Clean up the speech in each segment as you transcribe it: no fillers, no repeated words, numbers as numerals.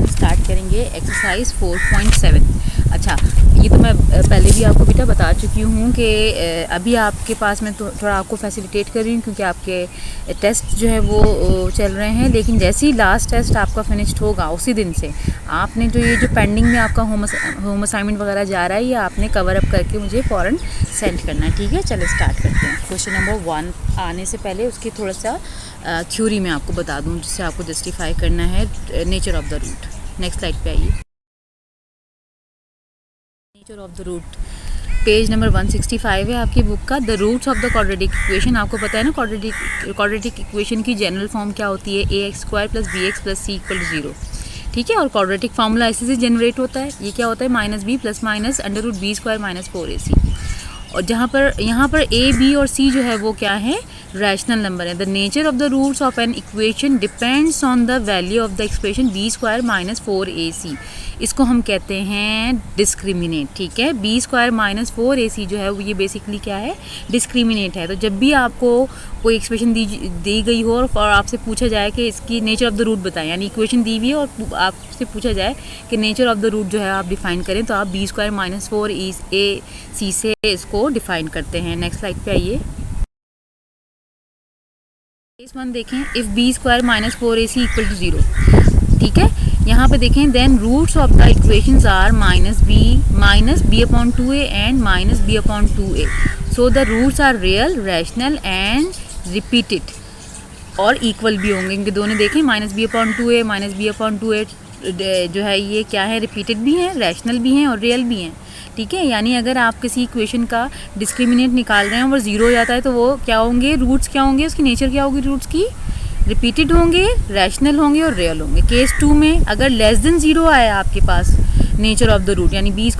Start करेंगे exercise 4.7। अच्छा, ये तो मैं पहले भी आपको बेटा बता चुकी हूँ कि अभी आपके पास मैं थोड़ा आपको फैसिलिटेट कर रही हूँ क्योंकि आपके टेस्ट जो है वो चल रहे हैं। लेकिन जैसे ही लास्ट टेस्ट आपका फिनिश्ड होगा उसी दिन से आपने ये जो पेंडिंग में आपका होम असाइनमेंट वगैरह जा रहा है ये आपने कवर अप करके मुझे फ़ौरन सेंड करना है। ठीक है, चलो स्टार्ट करते हैं। क्वेश्चन नंबर 1 आने से पहले उसकी थोड़ा सा थ्योरी मैं आपको बता दूँ जिससे आपको जस्टिफाई करना है nature of the root. Next slide पे आइए। Nature of the root page number 165 है आपकी बुक का। The roots of the quadratic equation, आपको पता है ना क्वाड्रेटिक इक्वेशन की जनरल फॉर्म क्या होती है, ax² + bx + c = 0। ठीक है, और क्वाड्रेटिक फार्मूला ऐसे से जनरेट होता है। ये क्या होता है, -b + -√b² - 4ac। और यहाँ पर a, b और c जो है वो क्या है, रैशनल नंबर है। The nature of the roots of an equation depends on the value of the expression b² - 4ac। इसको हम कहते हैं डिस्क्रिमिनेट। ठीक है, b² - 4ac जो है वो ये बेसिकली क्या है, डिस्क्रिमिनेट है। तो जब भी आपको कोई एक्सप्रेशन दी गई हो और आपसे पूछा जाए कि इसकी नेचर ऑफ द रूट बताएं, यानी इक्वेशन दी हुई है और आपसे पूछा जाए कि नेचर ऑफ द रूट जो है आप डिफाइन करें, तो आप b² - 4ac से इसको डिफाइन करते हैं। नेक्स्ट स्लाइड पे आइए। केस 1 देखें, इफ़ b² - 4ac = 0। ठीक है, यहाँ पे देखें, then roots of the equations are -b/2a and -b/2a। So the roots are real, rational and repeated और इक्वल भी होंगे। इनके दोनों देखें, -b/2a -b/2a जो है ये क्या है, रिपीटेड भी हैं, रैशनल भी हैं और रियल भी हैं। ठीक है, यानी अगर आप किसी इक्वेशन का डिस्क्रिमिनेंट निकाल रहे हैं और 0 हो जाता है तो वो क्या होंगे, रूट्स क्या होंगे, उसकी नेचर क्या होगी, रूट्स की रिपीटेड होंगे, रैशनल होंगे और रियल होंगे। केस 2 में अगर <0 आया आपके पास नेचर ऑफ द रूट, यानी b² -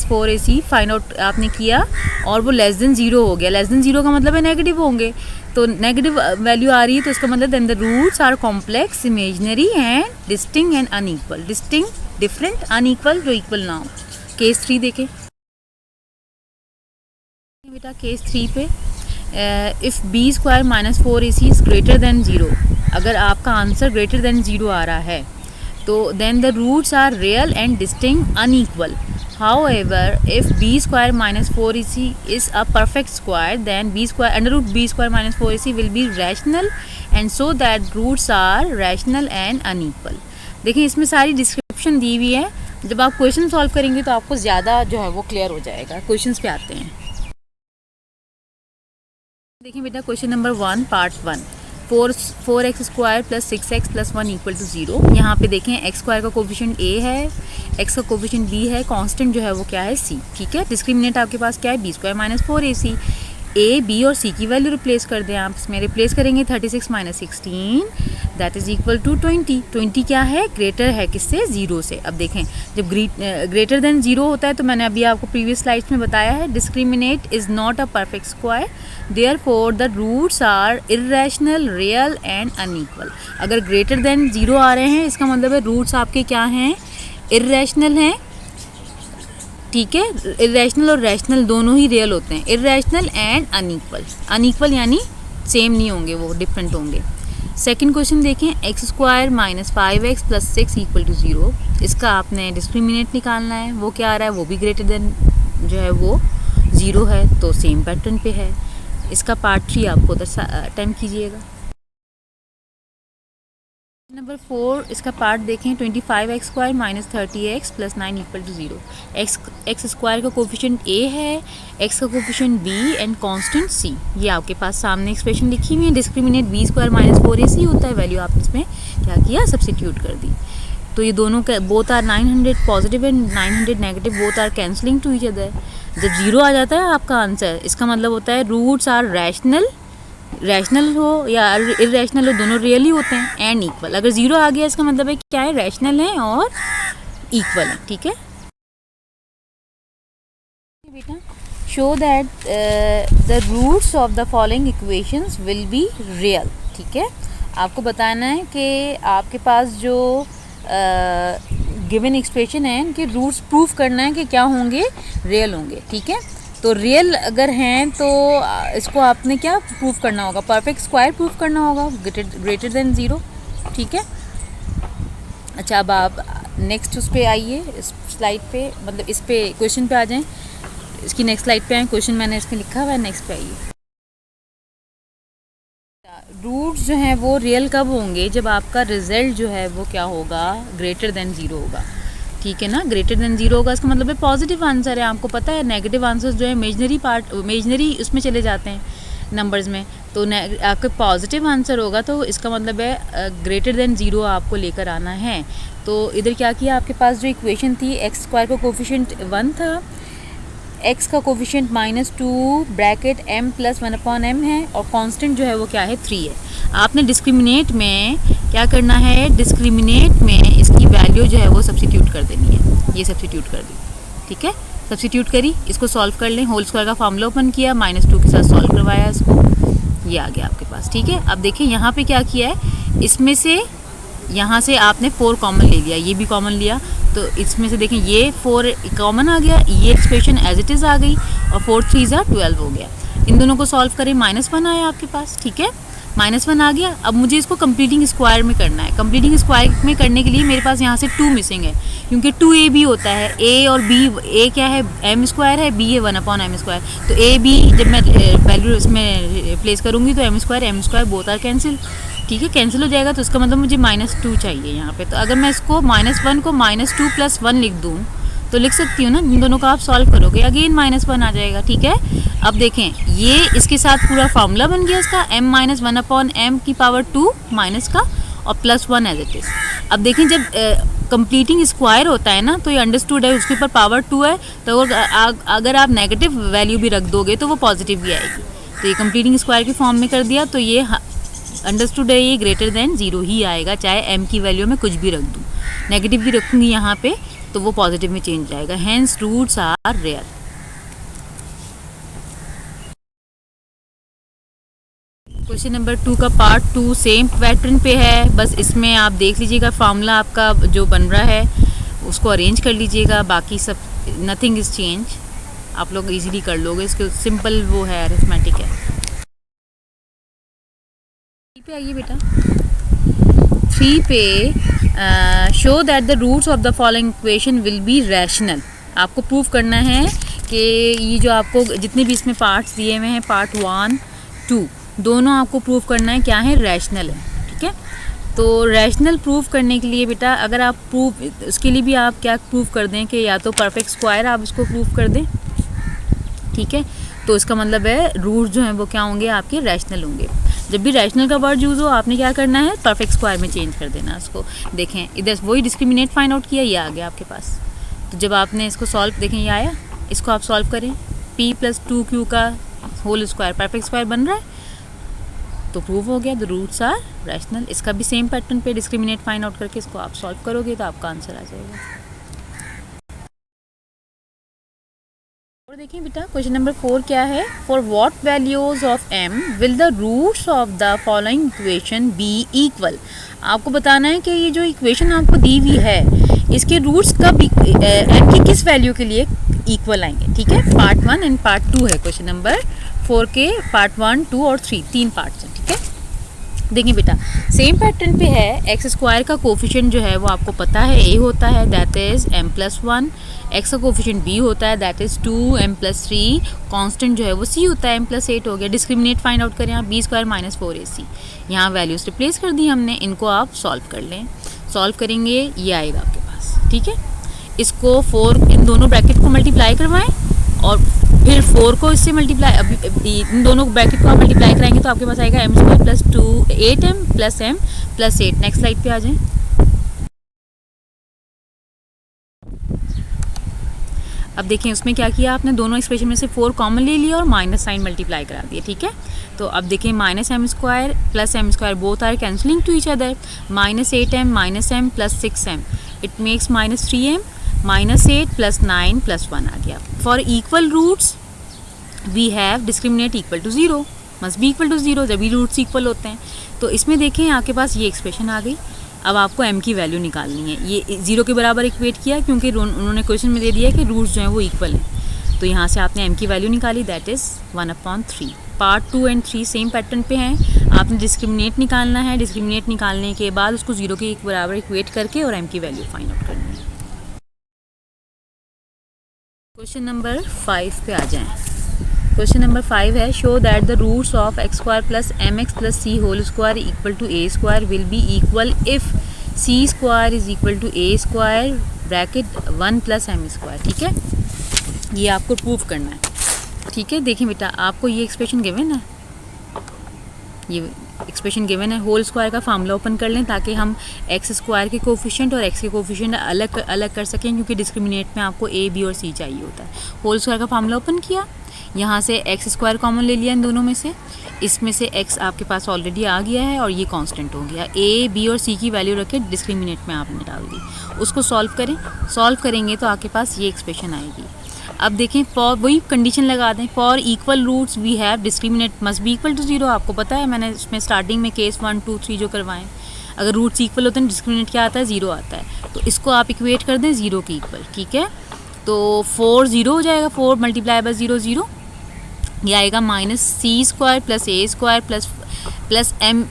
4ac फाइंड आउट आपने किया और वो <0 हो गया। <0 का मतलब है नेगेटिव होंगे, तो नेगेटिव वैल्यू आ रही है तो इसका मतलब then the roots are complex, imaginary and distinct and unequal. Distinct, different, unequal जो इक्वल ना हो। केस 3 देखें बेटा। केस 3 पे if b² - 4ac is greater than 0, अगर आपका आंसर ग्रेटर देन 0 आ रहा है तो then the roots are real and distinct, unequal. However, if b² - 4ac is a perfect square, then √b² - 4ac will be rational, and so that roots are rational and unequal। देखिए इसमें सारी description दी हुई है। जब आप question solve करेंगे तो आपको ज़्यादा जो है वो क्लियर हो जाएगा। क्वेश्चंस पे आते हैं। देखिए बेटा, question number 1 part 1, 4x² + 6x + 1 = 0। यहाँ पे देखें x² का कोफिशिएंट a है, x का कोफिशिएंट b है, कांस्टेंट जो है वो क्या है, c। ठीक है, डिस्क्रिमिनेंट आपके पास क्या है, b² - 4ac। a, b और c की वैल्यू रिप्लेस कर दें आप। इसमें रिप्लेस करेंगे 36 - 16 दैट इज इक्वल टू 20। 20 क्या है, ग्रेटर है किससे, 0 से। अब देखें जब ग्रेटर देन 0 होता है तो मैंने अभी आपको प्रीवियस स्लाइड्स में बताया है, discriminate is not a perfect square, therefore the roots are irrational, real and unequal. अगर ग्रेटर देन 0 आ रहे हैं इसका मतलब है रूट्स आपके क्या हैं, इर्रेशनल हैं। ठीक है, इर्रेशनल और रैशनल दोनों ही रियल होते हैं। इर्रेशनल एंड अनइक्वल, अनइक्वल यानी सेम नहीं होंगे, वो डिफरेंट होंगे। सेकंड क्वेश्चन देखें, x² - 5x + 6 = 0। इसका आपने डिस्क्रिमिनेंट निकालना है। वो क्या आ रहा है, वो भी ग्रेटर देन जो है वो 0 है, तो सेम पैटर्न पे है। इसका पार्ट 3 आपको अटेम्प्ट कीजिएगा। नंबर 4 इसका पार्ट देखें, 25x² - 30x + 9 = 0। x² का कोफिशिएंट a है, x का coefficient b and constant c। ये आपके पास सामने एक्सप्रेशन लिखी हुई है। डिस्क्रिमिनेट b² - 4ac होता है, वैल्यू आपने इसमें क्या किया, सब्स्टिट्यूट कर दी। तो ये दोनों का both are 900 positive and 900 negative, both are cancelling to each other. जब 0 आ जाता है आपका आंसर, इसका मतलब होता है रूट्स आर रैशनल हो या इर्रेशनल हो, दोनों रियली होते हैं, एंड इक्वल। अगर 0 आ गया इसका मतलब है क्या है, रैशनल है और इक्वल है। ठीक है बेटा, show that the roots of the following equations will be real. ठीक है, आपको बताना है कि आपके पास जो गिवन एक्सप्रेशन है इनके रूट्स प्रूफ करना है कि क्या होंगे, रियल होंगे। ठीक है, तो रियल अगर हैं तो इसको आपने क्या प्रूफ करना होगा, परफेक्ट स्क्वायर प्रूफ करना होगा, ग्रेटर देन 0। ठीक है, अच्छा अब आप नेक्स्ट उस पे आइए, इस स्लाइड पे, मतलब इस पे क्वेश्चन पे आ जाएं, इसकी नेक्स्ट स्लाइड पे आए, क्वेश्चन मैंने इसमें लिखा हुआ है, नेक्स्ट पे आइए। रूट्स जो हैं वो रियल कब होंगे, जब आपका रिजल्ट जो है वो क्या होगा, ग्रेटर देन ज़ीरो होगा, ठीक है ना। ग्रेटर देन ज़ीरो होगा, इसका मतलब है पॉजिटिव आंसर है। आपको पता है नेगेटिव आंसर्स जो है इमेजनरी उसमें चले जाते हैं नंबर्स में, तो आपका पॉजिटिव आंसर होगा, तो इसका मतलब है ग्रेटर देन ज़ीरो आपको लेकर आना है। तो इधर क्या किया, आपके पास जो इक्वेशन थी एक्स स्क्वायर का कोफिशिएंट 1 था, एक्स का कोफिशिएंट -2 ब्रैकेट m + 1/m है, और कांस्टेंट जो है वो क्या है 3 है। आपने डिस्क्रिमिनेट में क्या करना है, डिस्क्रिमिनेट में इसकी वैल्यू जो है वो सब्स्टिट्यूट कर देनी है। ये सब्स्टिट्यूट कर दी, ठीक है, सब्स्टिट्यूट करी, इसको सॉल्व कर लें। होल स्क्वायर का फॉर्मूला ओपन किया, -2 के साथ सॉल्व करवाया इसको, ये आ गया आपके पास, ठीक है। अब देखिए यहाँ पे क्या किया है, इसमें से यहाँ से आपने 4 कॉमन ले लिया, ये भी कॉमन लिया, तो इसमें से देखें ये 4 कॉमन आ गया, ये एक्सप्रेशन एज इट इज़ आ गई, और 4 3 12 हो गया। इन दोनों को सॉल्व करें, -1 आया आपके पास, ठीक है, -1 आ गया। अब मुझे इसको कंप्लीटिंग स्क्वायर में करना है। कंप्लीटिंग स्क्वायर में करने के लिए मेरे पास यहाँ से 2 मिसिंग है, क्योंकि 2a भी होता है, a और b, a क्या है m स्क्वायर है, b है 1/m स्क्वायर, तो a b जब मैं वैल्यू इसमें प्लेस करूँगी तो m square both are cancel, ठीक है, कैंसिल हो जाएगा। तो इसका मतलब मुझे -2 चाहिए यहाँ पे। तो अगर मैं इसको -1 को -2 + 1 लिख दूँ तो लिख सकती हूँ ना, इन दोनों का आप सॉल्व करोगे, अगेन -1 आ जाएगा, ठीक है। अब देखें ये इसके साथ पूरा फार्मूला बन गया इसका, m - 1/m की पावर 2 माइनस का और +1 एज इट इज़। अब देखें जब कंप्लीटिंग स्क्वायर होता है ना, तो ये अंडरस्टूड है, उसके ऊपर पावर 2 है, तो अगर आप नेगेटिव वैल्यू भी रख दोगे तो वो पॉजिटिव भी आएगी। तो ये कंप्लीटिंग स्क्वायर की फॉर्म में कर दिया, तो ये अंडरस्टूड है, ये ग्रेटर देन ज़ीरो ही आएगा, चाहे m की वैल्यू में कुछ भी रख दूँ। नेगेटिव भी रखूँगी यहाँ पे तो वो पॉजिटिव में चेंज जाएगा, hence roots are rare. Question number 2 का पार्ट 2 सेम पैटर्न पे है, बस इसमें आप देख लीजिएगा फार्मूला आपका जो बन रहा है उसको अरेंज कर लीजिएगा, बाकी सब नथिंग इज चेंज, आप लोग इजीली कर लोगे, इसके सिंपल वो है, अरिथमेटिक है। पे आइए बेटा, 3 पे show that the roots of the following equation will be rational. आपको प्रूव करना है कि ये जो आपको जितने भी इसमें पार्ट्स दिए हुए हैं, पार्ट 1 2 दोनों आपको प्रूव करना है क्या है, रैशनल है, ठीक है। तो रैशनल प्रूव करने के लिए बेटा, अगर आप प्रूव उसके लिए भी आप क्या प्रूव कर दें कि या तो परफेक्ट स्क्वायर आप इसको प्रूव कर दें, ठीक है, तो इसका मतलब है रूट जो हैं वो क्या होंगे, आपके रैशनल होंगे। जब भी रैशनल का वर्ड यूज़ हो आपने क्या करना है, परफेक्ट स्क्वायर में चेंज कर देना उसको। देखें इधर वही डिस्क्रिमिनेट फाइंड आउट किया, ये आ गया आपके पास। तो जब आपने इसको सॉल्व, देखें ये आया, इसको आप सॉल्व करें, p + 2q का होल स्क्वायर परफेक्ट स्क्वायर बन रहा है, तो प्रूव हो गया, द रूट्स आर रैशनल। इसका भी सेम पैटर्न पे डिस्क्रिमिनेट फाइंड आउट करके इसको आप सॉल्व करोगे तो आपका आंसर आ जाएगा। और देखिए बेटा क्वेश्चन नंबर 4 क्या है, for what values of m will the roots of the following equation be equal. आपको बताना है कि ये जो इक्वेशन आपको दी हुई है इसके रूट्स कब m की किस वैल्यू के लिए इक्वल आएंगे, ठीक है। पार्ट 1 एंड पार्ट 2 है क्वेश्चन नंबर 4 के, पार्ट 1 2 और 3 3 पार्ट्स हैं, ठीक है। देखिए बेटा सेम पैटर्न पे है, एक्स स्क्वायर का कोफिशिएंट जो है वो आपको पता है a होता है, दैट इज़ m + 1, एक्स का कोफिशिएंट b होता है, दैट इज़ 2, m + 3, कांस्टेंट जो है वो c होता है, m + 8 हो गया। डिस्क्रिमिनेट फाइंड आउट करें आप, b² - 4ac, यहाँ वैल्यूज रिप्लेस कर दी हमने, इनको आप सॉल्व कर लें। सॉल्व करेंगे ये आएगा आपके पास, ठीक है। इसको 4 इन दोनों ब्रैकेट को मल्टीप्लाई करवाएं और फिर 4 को इससे मल्टीप्लाई, अभी इन दोनों ब्रैकेट को आप मल्टीप्लाई कराएंगे तो आपके पास आएगा m² + 2 8m + m + 8। Next slide पे आ जाएं। अब देखें उसमें क्या किया आपने, दोनों एक्सप्रेशन में से 4 कॉमन ले लिया और माइनस साइन मल्टीप्लाई करा दिया, ठीक है। तो अब देखें -m² + m² both are cancelling to each other, -8m - m + 6m, it makes -3m, -8 + 9 + 1 आ गया। For equal roots we have discriminate equal to 0, must be equal to 0, जब भी रूट्स इक्वल होते हैं। तो इसमें देखें आपके पास ये एक्सप्रेशन आ गई। अब आपको m की वैल्यू निकालनी है, ये 0 के बराबर इक्वेट किया क्योंकि उन्होंने क्वेश्चन में दे दिया है कि रूट्स जो हैं वो इक्वल हैं, तो यहाँ से आपने m की वैल्यू निकाली, that is 1/3। Part 2 and 3 same pattern पे हैं, आपने डिस्क्रिमिनेट निकालना है। डिस्क्रिमिनेट निकालने के बाद उसको 0 के बराबर इक्वेट करके और m की वैल्यू फाइंड आउट करनी है। क्वेश्चन नंबर 5 पे आ जाएं। क्वेश्चन नंबर 5 है, show that the roots of x square plus M X plus C whole square equal to A square will be equal if C square is equal to A square bracket 1 plus M square. ठीक है, ये आपको prove करना है। ठीक है, देखिए बेटा, आपको ये एक्सप्रेशन गिवन है, ये एक्सप्रेशन गिवन है। होल स्क्वायर का फार्मूला ओपन कर लें ताकि हम एक्स स्क्वायर के कोफिशिएंट और एक्स के कोफिशिएंट अलग कर सकें, क्योंकि डिस्क्रिमिनेट में आपको ए बी और सी चाहिए होता है। होल स्क्वायर का फार्मूला ओपन किया, यहाँ से एक्स स्क्वायर कॉमन ले लिया इन दोनों में से, इसमें से एक्स आपके पास ऑलरेडी आ गया है और ये कांस्टेंट हो गया। ए बी और सी की वैल्यू रखे डिस्क्रिमिनेट में आपने डाल दी, उसको सॉल्व करें। सॉल्व करेंगे तो आपके पास ये एक्सप्रेशन आएगी। अब देखें, फॉर वही कंडीशन लगा दें, for equal roots we have discriminate must be equal to 0। आपको पता है, मैंने इसमें स्टार्टिंग में केस 1 2 3 जो करवाएं, अगर रूट्स इक्वल होते हैं डिस्क्रिमिनेट क्या आता है, 0 आता है। तो इसको आप इक्वेट कर दें 0 के इक्वल। ठीक है, तो 4 0 हो जाएगा, 4 मल्टीप्लाई बाय 0 0, ये आएगा minus C square plus A square plus M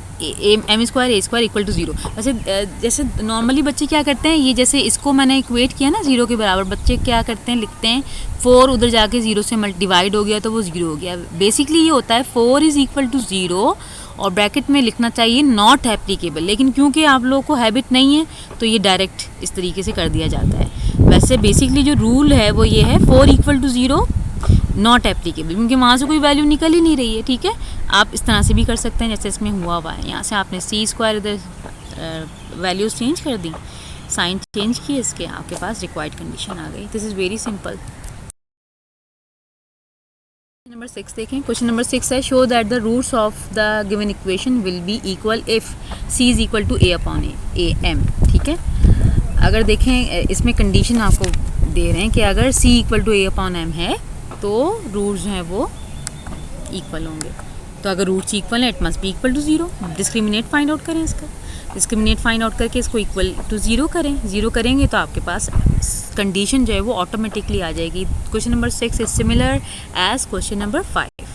square A square equal to 0। वैसे जैसे नॉर्मली बच्चे क्या करते हैं, ये जैसे इसको मैंने इक्वेट किया ना 0 के बराबर, बच्चे क्या करते हैं, लिखते हैं 4 उधर जाके 0 से डिवाइड हो गया तो वो 0 हो गया। बेसिकली ये होता है 4 इज़ इक्वल टू 0 और ब्रैकेट में लिखना चाहिए नॉट एप्लीकेबल, लेकिन क्योंकि आप लोगों को हैबिट नहीं है तो ये डायरेक्ट इस तरीके से कर दिया जाता है। वैसे बेसिकली जो रूल है वो ये है 4 इक्वल टू 0 नॉट एप्लीकेबल, क्योंकि वहाँ से कोई वैल्यू निकल ही नहीं रही है। ठीक है, आप इस तरह से भी कर सकते हैं जैसे इसमें हुआ है। यहाँ से आपने सी स्क्वायर इधर वैल्यूज़ चेंज कर दी, साइन चेंज किए, इसके आपके पास रिक्वायर्ड कंडीशन आ गई। This is very simple. Number 6 देखें। क्वेश्चन नंबर 6 है, show that the roots of the given equation will be equal if C is equal to A upon A M. ठीक है, अगर देखें इसमें कंडीशन आपको दे रहे हैं कि अगर C equal to A upon M है तो रूट्स जो हैं वो इक्वल होंगे। तो अगर रूट्स इक्वल है it must be equal to 0। Discriminate find out करें इसका, डिस्क्रिमिनेट फाइंड आउट करके इसको इक्वल टू 0 करें। 0 करेंगे तो आपके पास कंडीशन जो है वो ऑटोमेटिकली आ जाएगी। Question number 6 is similar as question number 5।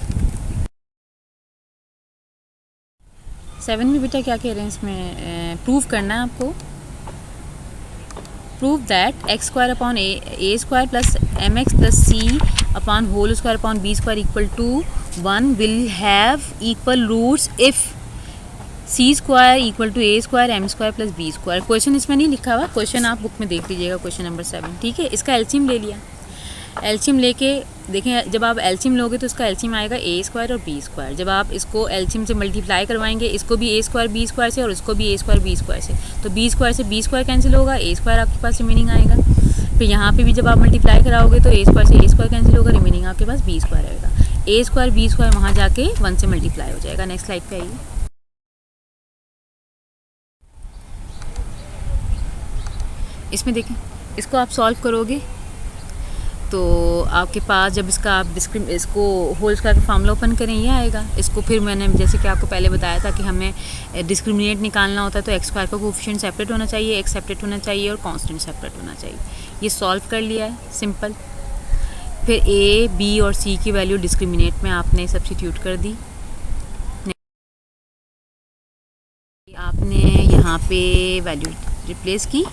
7 में बेटा क्या कह रहे हैं, इसमें प्रूव करना है आपको। Prove that X square upon A square plus M X plus C upon whole square upon B square equal to 1 will have equal roots if C square equal to A square M square plus B square. Question इसमें नहीं लिखा हुआ, question आप book में देख लीजिएगा, question number 7। ठीक है, इसका एलसीएम ले लिया। एलसीएम लेके देखें, जब आप एलसीएम लोगे तो इसका एलसीएम आएगा ए स्क्वायर और बी स्क्वायर। जब आप इसको एलसीएम से मल्टीप्लाई करवाएंगे, इसको भी ए स्क्वायर बी स्क्वायर से और इसको भी ए स्क्वायर बी स्क्वायर से, तो बी स्क्वायर से बी स्क्वायर कैंसिल होगा, ए स्क्वायर आपके पास रिमेनिंग आएगा। फिर यहाँ पे भी जब आप मल्टीप्लाई कराओगे तो ए स्क्वायर से ए स्क्वायर कैंसिल होगा, रिमेनिंग आपके पास बी स्क्वायर आएगा। ए स्क्वायर बी स्क्वायर वहाँ जाके 1 से मल्टीप्लाई हो जाएगा। नेक्स्ट स्लाइड पे आइए। इसमें देखें, इसको आप सॉल्व करोगे तो आपके पास जब इसका आप इसको होल स्क्वायर का फार्मूला ओपन करें ये आएगा। इसको फिर मैंने जैसे कि आपको पहले बताया था कि हमें डिस्क्रिमिनेट निकालना होता है तो एक्स स्क्वायर का कोफिशिएंट सेपरेट होना चाहिए, एक्स सेपरेट होना चाहिए और कांस्टेंट सेपरेट होना चाहिए। ये सॉल्व कर लिया है, सिंपल। फिर ए बी और सी की वैल्यू डिस्क्रिमिनेट में आपने सब्स्टिट्यूट कर दी। आपने यहाँ पे वैल्यू रिप्लेस की,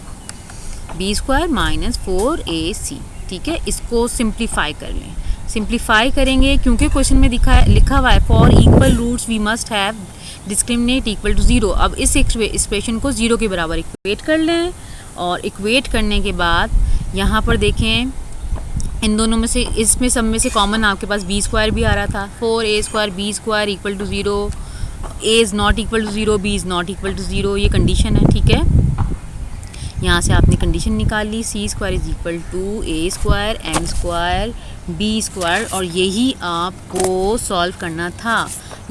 बी स्क्वायर माइनस 4ac। ठीक है, इसको सिंप्लीफाई कर लें। सिंप्लीफाई करेंगे क्योंकि क्वेश्चन में लिखा हुआ है for equal roots we must have discriminate equal to 0। अब इस एक्सप्रेशन को 0 के बराबर इक्वेट कर लें और इक्वेट करने के बाद यहाँ पर देखें इन दोनों में से, इसमें सब में से कॉमन आपके पास बी स्क्वायर भी आ रहा था। 4a square B square equal to 0, a is not equal to 0, b is not equal to 0, ये कंडीशन है। ठीक है, यहाँ से आपने कंडीशन निकाल ली, C square is equal to A square M square B square, और यही आपको सॉल्व करना था।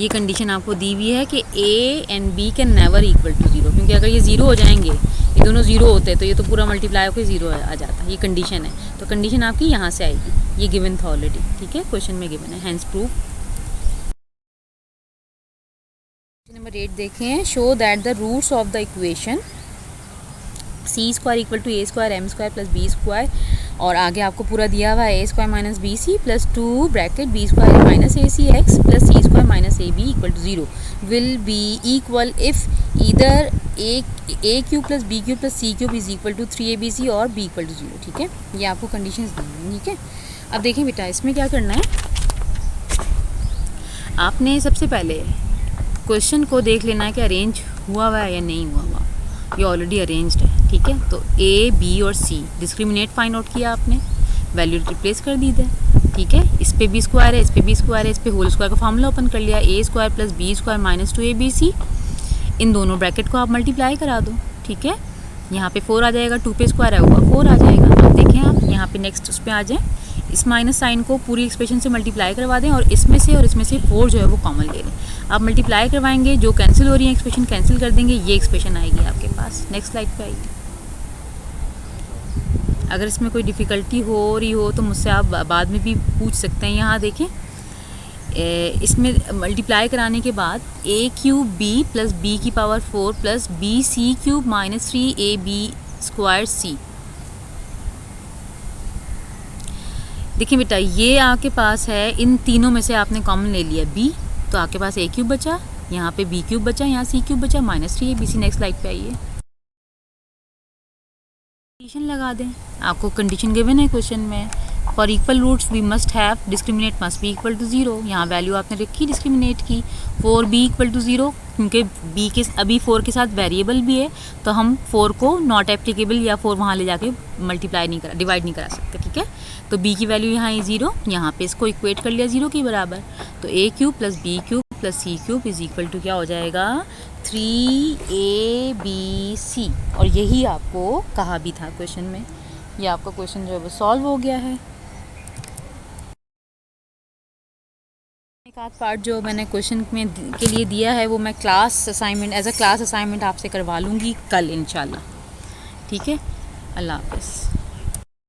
ये कंडीशन आपको दी हुई है कि A and B can never equal to 0, क्योंकि अगर ये 0 हो जाएंगे, ये दोनों 0 होते हैं तो ये तो पूरा मल्टीप्लाई होकर 0 आ जाता है। ये कंडीशन है, तो कंडीशन आपकी यहाँ से आएगी। ये गिवन था ऑलरेडी। ठीक है, क्वेश्चन में गिवन है, हैंस प्रूफ। नंबर 8 देखें। Show that the roots of the equation C square equal to A square M square plus B square और आगे आपको पूरा दिया हुआ है A square minus B C plus 2 bracket B square minus A C x plus C square minus A B equal to 0 will be equal if either A cube plus B cube plus C cube is equal to 3abc और B equal to 0। ठीक है, ये आपको conditions दी हैं। ठीक है, अब देखें बेटा इसमें क्या करना है, आपने सबसे पहले क्वेश्चन को देख लेना है कि अरेंज हुआ हुआ है या नहीं हुआ हुआ। ये ऑलरेडी अरेंज्ड है। ठीक है, तो ए बी और सी डिस्क्रिमिनेट फाइंड आउट किया आपने, वैल्यू रिप्लेस कर दी है। ठीक है, इस पे बी स्क्वायर है, इस पे बी स्क्वायर है, इस पे होल स्क्वायर का फार्मूला ओपन कर लिया, A square plus B square minus 2abc। इन दोनों ब्रैकेट को आप मल्टीप्लाई करा दो। ठीक है, यहाँ पे 4 आ जाएगा, 2 पे स्क्वायर आएगा 4 आ जाएगा। अब देखें आप यहाँ पे नेक्स्ट उस पर आ जाएँ, इस माइनस साइन को पूरी एक्सप्रेशन से मल्टीप्लाई करवा दें और इसमें से 4 जो है वो कॉमन ले लें। आप मल्टीप्लाई करवाएंगे, जो कैंसिल हो रही है एक्सप्रेशन कैंसिल कर देंगे, ये एक्सप्रेशन आएगी आपके पास। नेक्स्ट स्लाइड पे आइए। अगर इसमें कोई डिफ़िकल्टी हो रही हो तो मुझसे आप बाद में भी पूछ सकते हैं। यहाँ देखें, इसमें मल्टीप्लाई कराने के बाद A cube B plus B की power 4 plus B C cube minus 3ab square C. देखिए बेटा, ये आपके पास है, इन तीनों में से आपने कॉमन ले लिया बी, तो आपके पास ए क्यूब बचा, यहाँ पे बी क्यूब बचा, यहाँ सी क्यूब बचा माइनस 3abc। नेक्स्ट स्लाइड पे आइए, कंडीशन लगा दें। आपको कंडीशन गिवन है क्वेश्चन में, for equal roots we must have discriminate must be equal to 0। यहाँ वैल्यू आपने रखी डिस्क्रिमिनेट की, 4b इक्वल टू 0, क्योंकि b के अभी 4 के साथ वेरिएबल भी है तो हम 4 को नॉट एप्लीकेबल या 4 वहाँ ले जाके मल्टीप्लाई नहीं करा, डिवाइड नहीं करा सकते। ठीक है, तो b की वैल्यू यहाँ है 0, यहाँ पे इसको इक्वेट कर लिया 0 के बराबर, तो a cube plus B cube plus C cube is equal to क्या हो जाएगा 3abc। और यही आपको कहा भी था क्वेश्चन में। ये आपका क्वेश्चन जो है वो सॉल्व हो गया है। एक आध पार्ट जो मैंने क्वेश्चन में के लिए दिया है वो मैं class assignment as a class assignment आपसे करवा लूँगी कल इंशाल्लाह। ठीक है, अल्लाह हाफ़िज़।